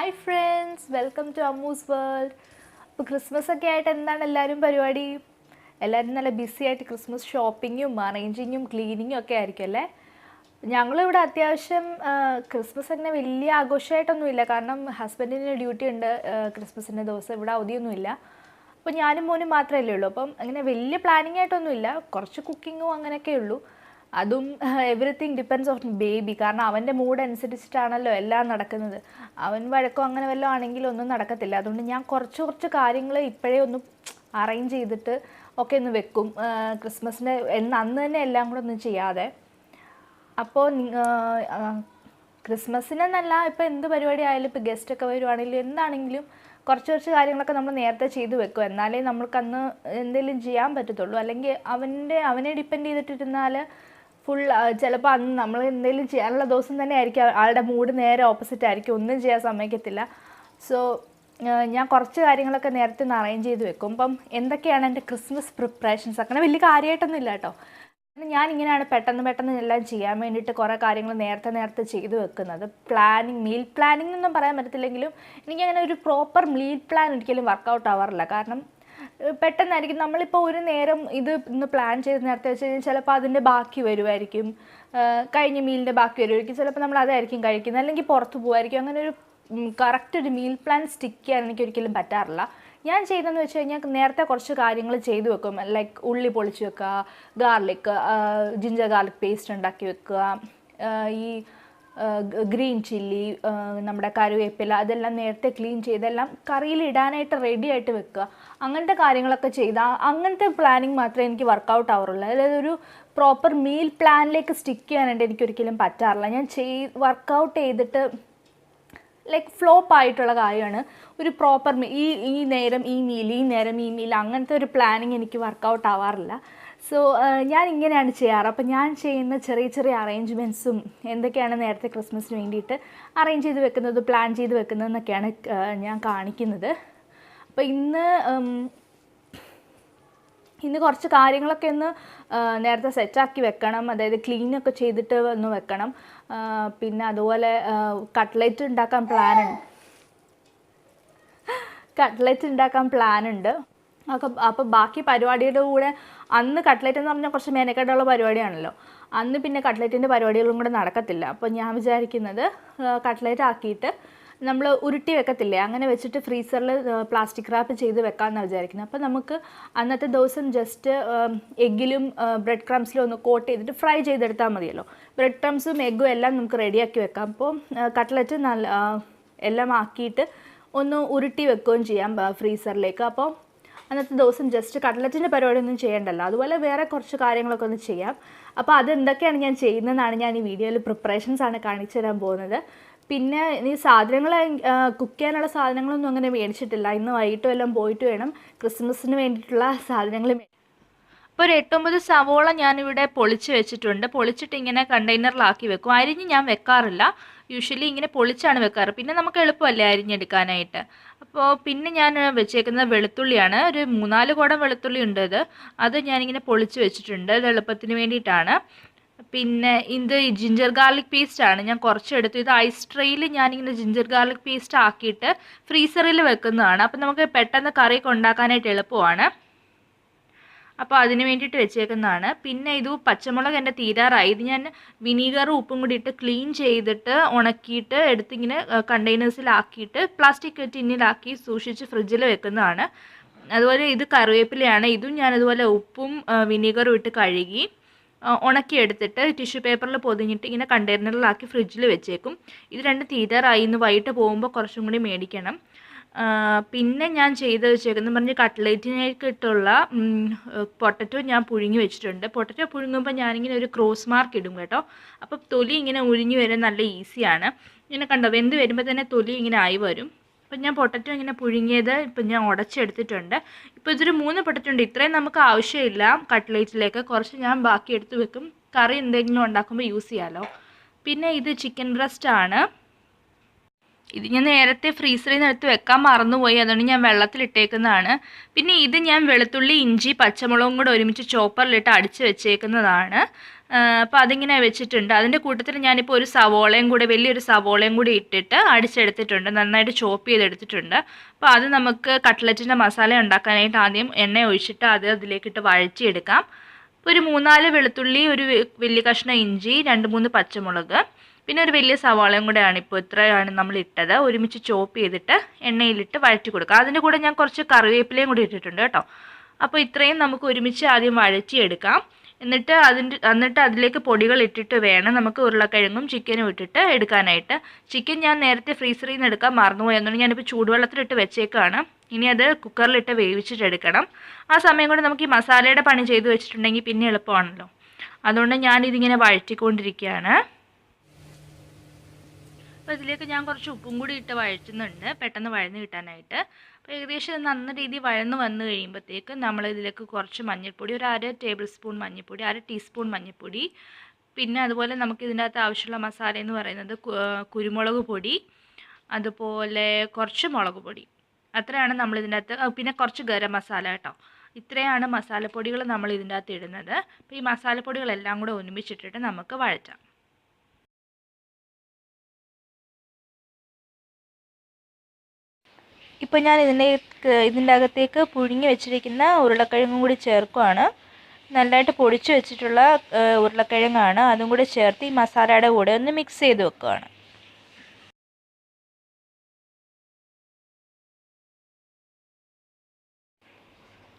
Hi friends, welcome to Ammu's world. ഇപ്പോൾ Christmas ഒക്കെ ആയിട്ട് എന്താണ് എല്ലാവരും പരിപാടി? എല്ലാവരും നല്ല ബിസി ആയിട്ട് ക്രിസ്മസ് ഷോപ്പിങ്ങും അറേഞ്ചിങ്ങും ക്ലീനിങ്ങും ഒക്കെ ആയിരിക്കും അല്ലേ? ഞങ്ങളിവിടെ അത്യാവശ്യം ക്രിസ്മസ് അങ്ങനെ വലിയ ആഘോഷമായിട്ടൊന്നുമില്ല, കാരണം ഹസ്ബൻഡിന് ഡ്യൂട്ടി ഉണ്ട് ക്രിസ്മസിൻ്റെ ദിവസം, ഇവിടെ അവധിയൊന്നുമില്ല. അപ്പോൾ ഞാനും മോനും മാത്രമല്ലേ ഉള്ളൂ. അപ്പം അങ്ങനെ വലിയ പ്ലാനിങ് ആയിട്ടൊന്നുമില്ല, കുറച്ച് കുക്കിങ്ങും അങ്ങനെയൊക്കെ ഉള്ളൂ. അതും എവറിത്തിങ് ഡിപ്പെൻഡ്സ് ഓൺ ബേബി, കാരണം അവൻ്റെ മൂഡ് അനുസരിച്ചിട്ടാണല്ലോ എല്ലാം നടക്കുന്നത്. അവൻ വഴക്കോ അങ്ങനെ വല്ലതും ആണെങ്കിൽ ഒന്നും നടക്കത്തില്ല. അതുകൊണ്ട് ഞാൻ കുറച്ച് കാര്യങ്ങൾ ഇപ്പോഴേ ഒന്ന് അറേഞ്ച് ചെയ്തിട്ട് ഒക്കെ ഒന്ന് വെക്കും, ക്രിസ്മസിൻ്റെ അന്ന് തന്നെ എല്ലാം കൂടെ ഒന്നും ചെയ്യാതെ. അപ്പോൾ ക്രിസ്മസിനെന്നല്ല, ഇപ്പോൾ എന്ത് പരിപാടി ആയാലും, ഇപ്പോൾ ഗസ്റ്റൊക്കെ വരുവാണെങ്കിലും എന്താണെങ്കിലും കുറച്ച് കാര്യങ്ങളൊക്കെ നമ്മൾ നേരത്തെ ചെയ്ത് വെക്കും, എന്നാലേ നമ്മൾക്കന്ന് എന്തെങ്കിലും ചെയ്യാൻ പറ്റത്തുള്ളൂ. അല്ലെങ്കിൽ അവനെ ഡിപ്പെൻഡ് ചെയ്തിട്ടിരുന്നാൽ ചിലപ്പോൾ അന്ന് നമ്മൾ എന്തെങ്കിലും ചെയ്യാനുള്ള ദിവസം തന്നെ ആയിരിക്കും ആളുടെ മൂഡ് നേരെ ഓപ്പോസിറ്റ് ആയിരിക്കും, ഒന്നും ചെയ്യാൻ സമ്മതിക്കത്തില്ല. സോ ഞാൻ കുറച്ച് കാര്യങ്ങളൊക്കെ നേരത്തെ ഒന്ന് അറേഞ്ച് ചെയ്ത് വെക്കും. അപ്പം എന്തൊക്കെയാണ് എൻ്റെ ക്രിസ്മസ് പ്രിപ്പറേഷൻസ്? അങ്ങനെ വലിയ കാര്യമായിട്ടൊന്നും ഇല്ല കേട്ടോ. ഞാനിങ്ങനെയാണ് പെട്ടെന്ന് എല്ലാം ചെയ്യാൻ വേണ്ടിയിട്ട് കുറേ കാര്യങ്ങൾ നേരത്തെ ചെയ്ത് വെക്കുന്നത്. മീൽ പ്ലാനിങ് എന്നൊന്നും പറയാൻ പറ്റത്തില്ലെങ്കിലും എനിക്കങ്ങനെ ഒരു പ്രോപ്പർ മീൽ പ്ലാൻ ഒരിക്കലും വർക്കൗട്ട് ആവാറില്ല. കാരണം പെട്ടെന്നായിരിക്കും നമ്മളിപ്പോൾ ഒരു നേരം ഇന്ന് പ്ലാൻ ചെയ്ത് നേരത്തെ വെച്ച് കഴിഞ്ഞാൽ ചിലപ്പോൾ അതിൻ്റെ ബാക്കി വരുമായിരിക്കും, കഴിഞ്ഞ മീലിൻ്റെ ബാക്കി വരുമായിരിക്കും, ചിലപ്പോൾ നമ്മൾ അതായിരിക്കും കഴിക്കുന്നത്, അല്ലെങ്കിൽ പുറത്ത് പോകുമായിരിക്കും. അങ്ങനെ ഒരു കറക്റ്റ് ഒരു മീൽ പ്ലാൻ സ്റ്റിക്ക് ചെയ്യാൻ എനിക്കൊരിക്കലും പറ്റാറില്ല. ഞാൻ ചെയ്തതെന്ന് വെച്ച് കഴിഞ്ഞാൽ നേരത്തെ കുറച്ച് കാര്യങ്ങൾ ചെയ്തു വെക്കും. ലൈക്ക് ഉള്ളി പൊളിച്ച് വെക്കുക, ജിഞ്ചർ ഗാർലിക് പേസ്റ്റ് ഉണ്ടാക്കി വെക്കുക, ഈ ഗ്രീൻ ചില്ലി, നമ്മുടെ കറിവേപ്പില, അതെല്ലാം നേരത്തെ ക്ലീൻ ചെയ്തെല്ലാം കറിയിൽ ഇടാനായിട്ട് റെഡി ആയിട്ട് വെക്കുക. അങ്ങനത്തെ കാര്യങ്ങളൊക്കെ ചെയ്താൽ അങ്ങനത്തെ പ്ലാനിങ് മാത്രമേ എനിക്ക് വർക്കൗട്ട് ആവാറുള്ളൂ. അതായത് ഒരു പ്രോപ്പർ മീൽ പ്ലാനിലേക്ക് സ്റ്റിക്ക് ചെയ്യാനായിട്ട് എനിക്കൊരിക്കലും പറ്റാറില്ല. ഞാൻ വർക്കൗട്ട് ചെയ്തിട്ട് ലൈക്ക് ഫ്ലോപ്പ് ആയിട്ടുള്ള കാര്യമാണ് ഒരു പ്രോപ്പർ ഈ നേരം ഈ മീൽ അങ്ങനത്തെ ഒരു പ്ലാനിങ് എനിക്ക് വർക്കൗട്ട് ആവാറില്ല. സോ ഞാൻ ഇങ്ങനെയാണ് ചെയ്യാറ്. അപ്പോൾ ഞാൻ ചെയ്യുന്ന ചെറിയ അറേഞ്ച്മെൻറ്റ്സും എന്തൊക്കെയാണ് നേരത്തെ ക്രിസ്മസിന് വേണ്ടിയിട്ട് അറേഞ്ച് ചെയ്ത് വെക്കുന്നത്, പ്ലാൻ ചെയ്ത് വെക്കുന്നതെന്നൊക്കെയാണ് ഞാൻ കാണിക്കുന്നത്. അപ്പോൾ ഇന്ന് കുറച്ച് കാര്യങ്ങളൊക്കെ ഒന്ന് നേരത്തെ സെറ്റാക്കി വെക്കണം, അതായത് ക്ലീനൊക്കെ ചെയ്തിട്ട് ഒന്ന് വെക്കണം. പിന്നെ അതുപോലെ കട്ട്ലറ്റ് ഉണ്ടാക്കാൻ പ്ലാനുണ്ട്. അപ്പോൾ ബാക്കി പരിപാടിയുടെ കൂടെ അന്ന് കട്ട്ലറ്റ് എന്ന് പറഞ്ഞാൽ കുറച്ച് മെനക്കെട്ടുള്ള പരിപാടിയാണല്ലോ, അന്ന് പിന്നെ കട്ട്ലറ്റിൻ്റെ പരിപാടികളും കൂടെ നടക്കത്തില്ല. അപ്പോൾ ഞാൻ വിചാരിക്കുന്നത് കട്ട്ലറ്റ് ആക്കിയിട്ട് നമ്മൾ ഉരുട്ടി വെക്കത്തില്ലേ, അങ്ങനെ വെച്ചിട്ട് ഫ്രീസറിൽ പ്ലാസ്റ്റിക് റാപ്പ് ചെയ്ത് വെക്കാമെന്നാണ് വിചാരിക്കുന്നത്. അപ്പോൾ നമുക്ക് അന്നത്തെ ദിവസം ജസ്റ്റ് എഗ്ഗിലും ബ്രെഡ് ക്രംസിലും ഒന്ന് കോട്ട് ചെയ്തിട്ട് ഫ്രൈ ചെയ്തെടുത്താൽ മതിയല്ലോ. ബ്രെഡ് ക്രംസും എഗ്ഗും എല്ലാം നമുക്ക് റെഡിയാക്കി വെക്കാം. അപ്പോൾ കട്ട്ലറ്റ് എല്ലാം ആക്കിയിട്ട് ഒന്ന് ഉരുട്ടി വെക്കുകയും ചെയ്യാം ഫ്രീസറിലേക്ക്. അപ്പോൾ അന്നത്തെ ദിവസം ജസ്റ്റ് കട്ട്ലറ്റിൻ്റെ പരിപാടിയൊന്നും ചെയ്യേണ്ടല്ലോ, അതുപോലെ വേറെ കുറച്ച് കാര്യങ്ങളൊക്കെ ഒന്ന് ചെയ്യാം. അപ്പോൾ അതെന്തൊക്കെയാണ് ഞാൻ ചെയ്യുന്നതെന്നാണ് ഞാൻ ഈ വീഡിയോയിൽ പ്രിപ്പറേഷൻസാണ് കാണിച്ചു തരാൻ പോകുന്നത്. പിന്നെ ഈ സാധനങ്ങൾ കുക്ക് ചെയ്യാനുള്ള സാധനങ്ങളൊന്നും അങ്ങനെ മേടിച്ചിട്ടില്ല. ഇന്ന് വൈകിട്ടും എല്ലാം പോയിട്ട് വേണം ക്രിസ്മസിന് വേണ്ടിയിട്ടുള്ള സാധനങ്ങൾ. അപ്പോൾ ഒരു 8-9 സവോള ഞാനിവിടെ പൊളിച്ച് വെച്ചിട്ടുണ്ട്. പൊളിച്ചിട്ട് ഇങ്ങനെ കണ്ടെയ്നറിലാക്കി വെക്കും. അരിഞ്ഞ് ഞാൻ വെക്കാറില്ല, യൂഷ്വലി ഇങ്ങനെ പൊളിച്ചാണ് വെക്കാറ്. പിന്നെ നമുക്ക് എളുപ്പമല്ലേ അരിഞ്ഞെടുക്കാനായിട്ട്. അപ്പോൾ പിന്നെ ഞാൻ വെച്ചേക്കുന്നത് വെളുത്തുള്ളിയാണ്. ഒരു 3-4 കുടം വെളുത്തുള്ളി ഉണ്ട്. അത് ഞാനിങ്ങനെ പൊളിച്ച് വെച്ചിട്ടുണ്ട്, ഇത് എളുപ്പത്തിന് വേണ്ടിയിട്ടാണ്. പിന്നെ ഇത് ജിഞ്ചർ ഗാർലിക് പേസ്റ്റ് ആണ്, ഞാൻ കുറച്ചെടുത്തു. ഇത് ഐസ് ട്രേയിൽ ഞാനിങ്ങനെ ജിഞ്ചർ ഗാർലിക് പേസ്റ്റ് ആക്കിയിട്ട് ഫ്രീസറിൽ വെക്കുന്നതാണ്. അപ്പോൾ നമുക്ക് പെട്ടെന്ന് കറിയൊക്കെ ഉണ്ടാക്കാനായിട്ട് എളുപ്പമാണ്. അപ്പോൾ അതിന് വേണ്ടിയിട്ട് വെച്ചേക്കുന്നതാണ്. പിന്നെ ഇത് പച്ചമുളക് എൻ്റെ തീരാറായി. ഇത് ഞാൻ വിനീഗറും ഉപ്പും കൂടി ഇട്ട് ക്ലീൻ ചെയ്തിട്ട് ഉണക്കിയിട്ട് എടുത്തിങ്ങനെ കണ്ടെയ്നേഴ്സിലാക്കിയിട്ട് പ്ലാസ്റ്റിക് ടിന്നിലാക്കി സൂക്ഷിച്ച് ഫ്രിഡ്ജിൽ വെക്കുന്നതാണ്. അതുപോലെ ഇത് കറിവേപ്പിലയാണ്. ഇതും ഞാനതുപോലെ ഉപ്പും വിനീഗറും ഇട്ട് കഴുകി ഉണക്കിയെടുത്തിട്ട് ടിഷ്യൂ പേപ്പറിൽ പൊതിഞ്ഞിട്ട് ഇങ്ങനെ കണ്ടെയ്നറിലാക്കി ഫ്രിഡ്ജിൽ വെച്ചേക്കും. ഇത് രണ്ട് തീരാറായി. ഇന്ന് വൈകിട്ട് പോകുമ്പോൾ കുറച്ചും കൂടി മേടിക്കണം. പിന്നെ ഞാൻ ചെയ്ത് വെച്ചേക്കുന്നത് പറഞ്ഞ് കട്ട്ലേറ്റിനായിട്ടുള്ള പൊട്ടറ്റോ ഞാൻ പുഴുങ്ങി വെച്ചിട്ടുണ്ട്. പൊട്ടറ്റോ പുഴുങ്ങുമ്പോൾ ഞാനിങ്ങനെ ഒരു ക്രോസ് മാർക്ക് ഇടും കേട്ടോ. അപ്പോൾ തൊലി ഇങ്ങനെ ഉരിഞ്ഞു വരാൻ നല്ല ഈസിയാണ്. ഇങ്ങനെ കണ്ടോ, വെന്ത് വരുമ്പോൾ തന്നെ തൊലി ഇങ്ങനെ ആയി വരും. അപ്പം ഞാൻ പൊട്ടറ്റോ ഇങ്ങനെ പുഴുങ്ങിയത് ഇപ്പം ഞാൻ ഉടച്ചെടുത്തിട്ടുണ്ട്. ഇപ്പോൾ ഇതൊരു 3 പൊട്ടറ്റോ ഉണ്ട്. ഇത്രയും നമുക്ക് ആവശ്യമില്ല കട്ട്ലേറ്റിലേക്ക്, കുറച്ച് ഞാൻ ബാക്കി എടുത്ത് വെക്കും, കറി എന്തെങ്കിലും ഉണ്ടാക്കുമ്പോൾ യൂസ് ചെയ്യാമല്ലോ. പിന്നെ ഇത് ചിക്കൻ ബ്രസ്റ്റ് ആണ്. ഇത് ഞാൻ നേരത്തെ ഫ്രീസറിൽ നിന്ന് എടുത്ത് വെക്കാൻ മറന്നുപോയി, അതുകൊണ്ട് ഞാൻ വെള്ളത്തിലിട്ടേക്കുന്നതാണ്. പിന്നെ ഇത് ഞാൻ വെളുത്തുള്ളി, ഇഞ്ചി, പച്ചമുളകും കൂടെ ഒരുമിച്ച് ചോപ്പറിലിട്ട് അടിച്ച് വെച്ചേക്കുന്നതാണ്. അപ്പോൾ അതിങ്ങനെ വെച്ചിട്ടുണ്ട്. അതിൻ്റെ കൂട്ടത്തിൽ ഞാനിപ്പോൾ ഒരു സവോളയും കൂടെ വലിയൊരു സവോളയും കൂടി ഇട്ടിട്ട് അടിച്ചെടുത്തിട്ടുണ്ട്, നന്നായിട്ട് ചോപ്പ് ചെയ്തെടുത്തിട്ടുണ്ട്. അപ്പോൾ അത് നമുക്ക് കട്ട്ലറ്റിൻ്റെ മസാല ഉണ്ടാക്കാനായിട്ട് ആദ്യം എണ്ണ ഒഴിച്ചിട്ട് അതിലേക്കിട്ട് വഴറ്റിയെടുക്കാം. ഇപ്പോൾ ഒരു 3-4 വെളുത്തുള്ളി, ഒരു വലിയ കഷ്ണം ഇഞ്ചി, 2-3 പച്ചമുളക്, പിന്നെ ഒരു വലിയ സവാളയും കൂടെയാണ് ഇപ്പോൾ ഇത്രയാണ് നമ്മൾ ഇട്ടത്. ഒരുമിച്ച് ചോപ്പ് ചെയ്തിട്ട് എണ്ണയിലിട്ട് വഴറ്റി കൊടുക്കുക. അതിൻ്റെ കൂടെ ഞാൻ കുറച്ച് കറിവേപ്പിലയും കൂടി ഇട്ടിട്ടുണ്ട് കേട്ടോ. അപ്പോൾ ഇത്രയും നമുക്ക് ഒരുമിച്ച് ആദ്യം വഴറ്റിയെടുക്കാം. എന്നിട്ട് അതിലേക്ക് പൊടികൾ ഇട്ടിട്ട് വേണം നമുക്ക് ഉരുളക്കിഴങ്ങും ചിക്കനും ഇട്ടിട്ട് എടുക്കാനായിട്ട്. ചിക്കൻ ഞാൻ നേരത്തെ ഫ്രീസറിൽ നിന്ന് എടുക്കാൻ മറന്നുപോയി, അതുകൊണ്ട് ഞാനിപ്പോൾ ചൂടുവെള്ളത്തിലിട്ട് വെച്ചേക്കാണ്. ഇനി അത് കുക്കറിലിട്ട് വേവിച്ചിട്ടെടുക്കണം. ആ സമയം കൊണ്ട് നമുക്ക് ഈ മസാലയുടെ പണി ചെയ്ത് വെച്ചിട്ടുണ്ടെങ്കിൽ പിന്നെ എളുപ്പമാണല്ലോ. അതുകൊണ്ട് ഞാനിതിങ്ങനെ വഴറ്റിക്കൊണ്ടിരിക്കുകയാണ്. അപ്പോൾ ഇതിലേക്ക് ഞാൻ കുറച്ച് ഉപ്പും കൂടി ഇട്ട് വഴറ്റുന്നുണ്ട്, പെട്ടെന്ന് വഴന്ന് കിട്ടാനായിട്ട്. അപ്പോൾ ഏകദേശം നല്ല രീതിയിൽ വഴന്ന് വന്നു കഴിയുമ്പോഴത്തേക്ക് നമ്മൾ ഇതിലേക്ക് കുറച്ച് മഞ്ഞൾപ്പൊടി, ഒരു 1/2 ടേബിൾ സ്പൂൺ മഞ്ഞൾപ്പൊടി, 1/2 ടീസ്പൂൺ മഞ്ഞൾപ്പൊടി, പിന്നെ അതുപോലെ നമുക്ക് ഇതിൻ്റെ അകത്ത് ആവശ്യമുള്ള മസാല എന്ന് പറയുന്നത് കുരുമുളക് പൊടി, അതുപോലെ കുറച്ച് മുളക് പൊടി, അത്രയാണ് നമ്മൾ ഇതിൻ്റെ അകത്ത്. പിന്നെ കുറച്ച് ഗരം മസാല കേട്ടോ. ഇത്രയാണ് മസാലപ്പൊടികൾ നമ്മൾ ഇതിൻ്റെ അകത്ത് ഇടുന്നത്. അപ്പോൾ ഈ മസാലപ്പൊടികളെല്ലാം കൂടെ ഒരുമിച്ചിട്ടിട്ട് നമുക്ക് വഴറ്റാം. ഇപ്പോൾ ഞാൻ ഇതിൻ്റെ അകത്തേക്ക് പുഴുങ്ങി വെച്ചിരിക്കുന്ന ഉരുളക്കിഴങ്ങും കൂടി ചേർക്കുകയാണ്. നല്ലതായിട്ട് പൊടിച്ച് വെച്ചിട്ടുള്ള ഉരുളക്കിഴങ്ങാണ്. അതും കൂടി ചേർത്ത് ഈ മസാലയുടെ കൂടെ ഒന്ന് മിക്സ് ചെയ്ത് വെക്കുകയാണ്.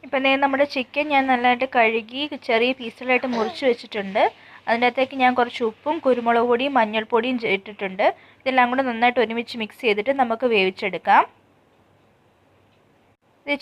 ഇപ്പം നമ്മുടെ ചിക്കൻ ഞാൻ നല്ലതായിട്ട് കഴുകി ചെറിയ പീസുകളായിട്ട് മുറിച്ച് വെച്ചിട്ടുണ്ട്. അതിൻ്റെ അകത്തേക്ക് ഞാൻ കുറച്ച് ഉപ്പും കുരുമുളക് പൊടിയും മഞ്ഞൾപ്പൊടിയും ഇട്ടിട്ടുണ്ട്. ഇതെല്ലാം കൂടെ നന്നായിട്ട് ഒരുമിച്ച് മിക്സ് ചെയ്തിട്ട് നമുക്ക് വേവിച്ചെടുക്കാം.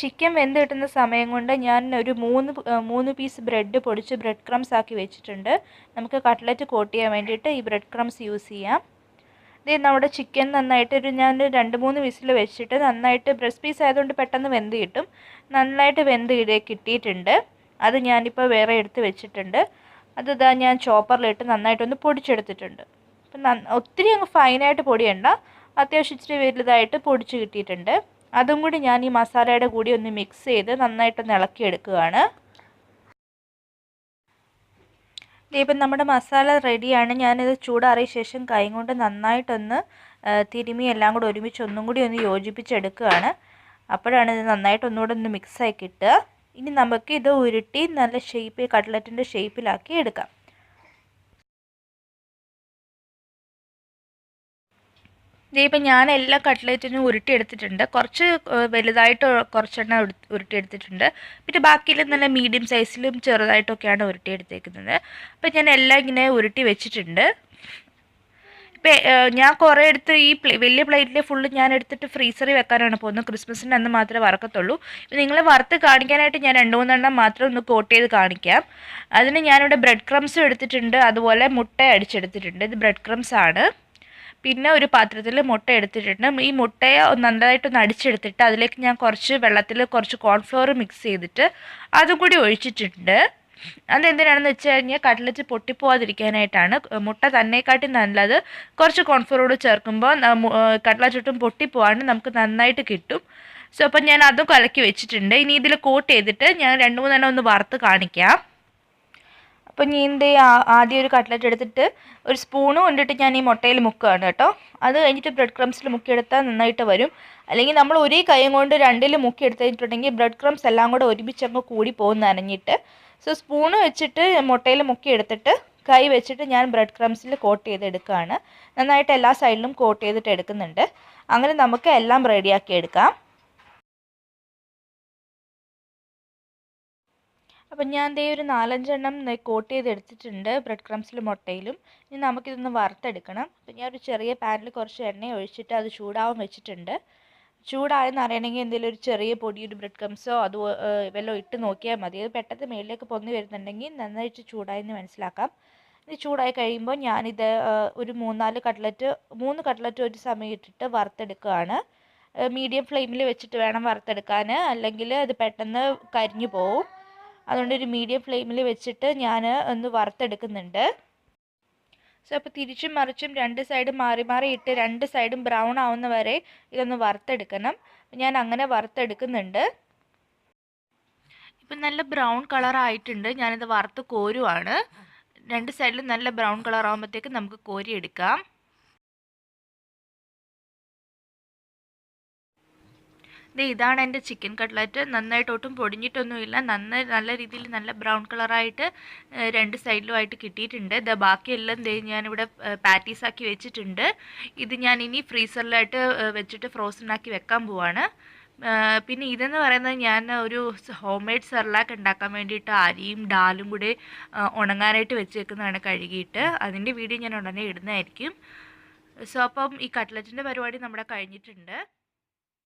ചിക്കൻ വെന്ത് കിട്ടുന്ന സമയം കൊണ്ട് ഞാൻ ഒരു 3 പീസ് ബ്രെഡ് പൊടിച്ച് ബ്രെഡ് ക്രംസ് ആക്കി വെച്ചിട്ടുണ്ട്. നമുക്ക് കട്ട്ലറ്റ് കോട്ട് ചെയ്യാൻ വേണ്ടിയിട്ട് ഈ ബ്രെഡ് ക്രംസ് യൂസ് ചെയ്യാം. ഇത് നമ്മുടെ ചിക്കൻ നന്നായിട്ട് ഞാൻ 2-3 വിസിൽ വെച്ചിട്ട് നന്നായിട്ട് ബ്രസ്റ്റ് പീസ് ആയതുകൊണ്ട് പെട്ടെന്ന് വെന്ത് കിട്ടും. നന്നായിട്ട് വെന്ത് കിട്ടിയിട്ടുണ്ട്. അത് ഞാനിപ്പോൾ വേറെ എടുത്ത് വെച്ചിട്ടുണ്ട്. അത് ഞാൻ ചോപ്പറിലിട്ട് നന്നായിട്ടൊന്ന് പൊടിച്ചെടുത്തിട്ടുണ്ട്. അപ്പം ഒത്തിരി അങ്ങ് ഫൈനായിട്ട് പൊടിയണ്ട, അത്യാവശ്യം ഇച്ചിരി വലുതായിട്ട് പൊടിച്ച് കിട്ടിയിട്ടുണ്ട്. അതും കൂടി ഞാൻ ഈ മസാലയുടെ കൂടി ഒന്ന് മിക്സ് ചെയ്ത് നന്നായിട്ടൊന്ന് ഇളക്കിയെടുക്കുകയാണ്. ഇപ്പം നമ്മുടെ മസാല റെഡിയാണ്. ഞാനിത് ചൂടാറിയ ശേഷം കൈ കൊണ്ട് നന്നായിട്ടൊന്ന് തിരുമ്മി എല്ലാം കൂടി ഒരുമിച്ച് ഒന്നും കൂടി ഒന്ന് യോജിപ്പിച്ചെടുക്കുകയാണ്. അപ്പോഴാണ് ഇത് നന്നായിട്ട് ഒന്നുകൂടെ ഒന്ന് മിക്സായി കിട്ടുക. ഇനി നമുക്ക് ഇത് ഉരുട്ടി നല്ല കട്ട്ലറ്റിൻ്റെ ഷേപ്പിലാക്കി എടുക്കാം. ഇപ്പം ഞാൻ എല്ലാ കട്ട്ലറ്റിനും ഉരുട്ടിയെടുത്തിട്ടുണ്ട്. കുറച്ച് വലുതായിട്ട് കുറച്ചെണ്ണം ഉരുട്ടിയെടുത്തിട്ടുണ്ട്. പിന്നെ ബാക്കിയിൽ നല്ല മീഡിയം സൈസിലും ചെറുതായിട്ടൊക്കെയാണ് ഉരുട്ടിയെടുത്തേക്കുന്നത്. അപ്പം ഞാൻ എല്ലാം ഇങ്ങനെ ഉരുട്ടി വെച്ചിട്ടുണ്ട്. ഇപ്പം ഞാൻ കുറേ എടുത്ത് ഈ വലിയ പ്ലേറ്റിൽ ഫുള്ള് ഞാൻ എടുത്തിട്ട് ഫ്രീസറിൽ വെക്കാനാണ് പോകുന്നത്. ക്രിസ്മസിൻ്റെ അന്ന് മാത്രമേ വറക്കത്തുള്ളൂ. ഇപ്പം നിങ്ങളെ വറുത്ത് കാണിക്കാനായിട്ട് ഞാൻ 2-3 എണ്ണം മാത്രം ഒന്ന് കോട്ട് ചെയ്ത് കാണിക്കാം. അതിന് ഞാനിവിടെ ബ്രെഡ് ക്രംസും എടുത്തിട്ടുണ്ട്, അതുപോലെ മുട്ട അടിച്ചെടുത്തിട്ടുണ്ട്. ഇത് ബ്രെഡ് ക്രംസ് ആണ്. പിന്നെ ഒരു പാത്രത്തിൽ മുട്ട എടുത്തിട്ടുണ്ട്. ഈ മുട്ടയെ നന്നായിട്ടൊന്ന് അടിച്ചെടുത്തിട്ട് അതിലേക്ക് ഞാൻ കുറച്ച് വെള്ളത്തിൽ കുറച്ച് കോൺഫ്ലവർ മിക്സ് ചെയ്തിട്ട് അതും കൂടി ഒഴിച്ചിട്ടുണ്ട്. അതെന്തിനാണെന്ന് വെച്ച് കഴിഞ്ഞാൽ കട്ട്ലറ്റ് പൊട്ടിപ്പോവാതിരിക്കാനായിട്ടാണ്. മുട്ട തന്നെക്കാട്ടി നല്ലത് കുറച്ച് കോൺഫ്ലവറോട് ചേർക്കുമ്പോൾ കട്ട്ലറ്റ് ഒട്ടും പൊട്ടിപ്പോവാണ്ട് നമുക്ക് നന്നായിട്ട് കിട്ടും. സോ അപ്പം ഞാൻ അതും കലക്കി വെച്ചിട്ടുണ്ട്. ഇനി ഇതിൽ കോട്ട് ചെയ്തിട്ട് ഞാൻ 2-3 എണ്ണം ഒന്ന് വറുത്ത് കാണിക്കാം. അപ്പോൾ ഞാൻ ആദ്യം ഒരു കട്ട്ലറ്റ് എടുത്തിട്ട് ഒരു സ്പൂണ് കൊണ്ടിട്ട് ഞാൻ ഈ മുട്ടയിൽ മുക്കുകയാണ് കേട്ടോ. അത് കഴിഞ്ഞിട്ട് ബ്രെഡ് ക്രംസിൽ മുക്കിയെടുത്താൽ നന്നായിട്ട് വരും. അല്ലെങ്കിൽ നമ്മൾ ഒരേ കൈ കൊണ്ട് 2-ൽ മുക്കിയെടുത്തിട്ടുണ്ടെങ്കിൽ ബ്രെഡ് ക്രംസ് എല്ലാം കൂടെ ഒരുമിച്ചങ്ങ് കൂടി പോകും നനഞ്ഞിട്ട്. സോ സ്പൂണ് വെച്ചിട്ട് മുട്ടയിൽ മുക്കിയെടുത്തിട്ട് കൈ വെച്ചിട്ട് ഞാൻ ബ്രെഡ് ക്രംസിൽ കോട്ട് ചെയ്തെടുക്കുകയാണ്. നന്നായിട്ട് എല്ലാ സൈഡിലും കോട്ട് ചെയ്തിട്ട് എടുക്കുന്നുണ്ട്. അങ്ങനെ നമുക്ക് എല്ലാം റെഡിയാക്കി എടുക്കാം. അപ്പം ഞാൻ ഒരു 4-5 എണ്ണം കോട്ട് ചെയ്തെടുത്തിട്ടുണ്ട് ബ്രെഡ് ക്രംസിലും മുട്ടയിലും. ഇനി നമുക്കിതൊന്ന് വറുത്തെടുക്കണം. അപ്പം ഞാൻ ഒരു ചെറിയ പാനിൽ കുറച്ച് എണ്ണ ഒഴിച്ചിട്ട് അത് ചൂടാവാൻ വെച്ചിട്ടുണ്ട്. ചൂടായെന്ന് അറിയണമെങ്കിൽ എന്തെങ്കിലും ഒരു ചെറിയ പൊടി, ഒരു ബ്രെഡ് ക്രംസോ അത് വല്ലതും ഇട്ട് നോക്കിയാൽ മതി. അത് പെട്ടെന്ന് മേളിലേക്ക് പൊങ്ങി വരുന്നുണ്ടെങ്കിൽ നന്നായിട്ട് ചൂടായെന്ന് മനസ്സിലാക്കാം. ഇത് ചൂടായി കഴിയുമ്പോൾ ഞാനിത് ഒരു 3 കട്ട്ലറ്റ് ഒരു സമയം ഇട്ടിട്ട് വറുത്തെടുക്കുകയാണ്. മീഡിയം ഫ്ലെയിമിൽ വെച്ചിട്ട് വേണം വറുത്തെടുക്കാൻ, അല്ലെങ്കിൽ അത് പെട്ടെന്ന് കരിഞ്ഞു പോവും. അതുകൊണ്ട് ഒരു മീഡിയം ഫ്ലെയിമിൽ വെച്ചിട്ട് ഞാൻ ഒന്ന് വറുത്തെടുക്കുന്നുണ്ട്. സോ അപ്പോൾ തിരിച്ചും മറിച്ചും 2 സൈഡും മാറി മാറി ഇട്ട് 2 സൈഡും ബ്രൗൺ ആവുന്ന വരെ ഇതൊന്ന് വറുത്തെടുക്കണം. ഞാൻ അങ്ങനെ വറുത്തെടുക്കുന്നുണ്ട്. ഇപ്പം നല്ല ബ്രൗൺ കളറായിട്ടുണ്ട്. ഞാനിത് വറുത്ത് കോരുവാണ്. രണ്ട് സൈഡിലും നല്ല ബ്രൗൺ കളർ ആകുമ്പോഴത്തേക്ക് നമുക്ക് കോരിയെടുക്കാം. ഇതാണ് എൻ്റെ ചിക്കൻ കട്ട്ലറ്റ്. നന്നായിട്ട് ഒട്ടും പൊടിഞ്ഞിട്ടൊന്നുമില്ല. നല്ല രീതിയിൽ നല്ല ബ്രൗൺ കളറായിട്ട് രണ്ട് സൈഡിലുമായിട്ട് കിട്ടിയിട്ടുണ്ട്. ബാക്കിയെല്ലാം ഞാനിവിടെ പാറ്റീസാക്കി വെച്ചിട്ടുണ്ട്. ഇത് ഞാൻ ഇനി ഫ്രീസറിലായിട്ട് വെച്ചിട്ട് ഫ്രോസൺ ആക്കി വെക്കാൻ പോവാണ്. പിന്നെ ഇതെന്ന് പറയുന്നത് ഞാൻ ഒരു ഹോം മെയ്ഡ് സെർലാക്ക് ഉണ്ടാക്കാൻ വേണ്ടിയിട്ട് അരിയും ഡാലും കൂടി ഉണങ്ങാനായിട്ട് വെച്ചേക്കുന്നതാണ് കഴുകിയിട്ട്. അതിൻ്റെ വീഡിയോ ഞാൻ ഉടനെ ഇടുന്നതായിരിക്കും. സോ അപ്പം ഈ കട്ട്ലറ്റിൻ്റെ പരിപാടി നമ്മുടെ കഴിഞ്ഞിട്ടുണ്ട്.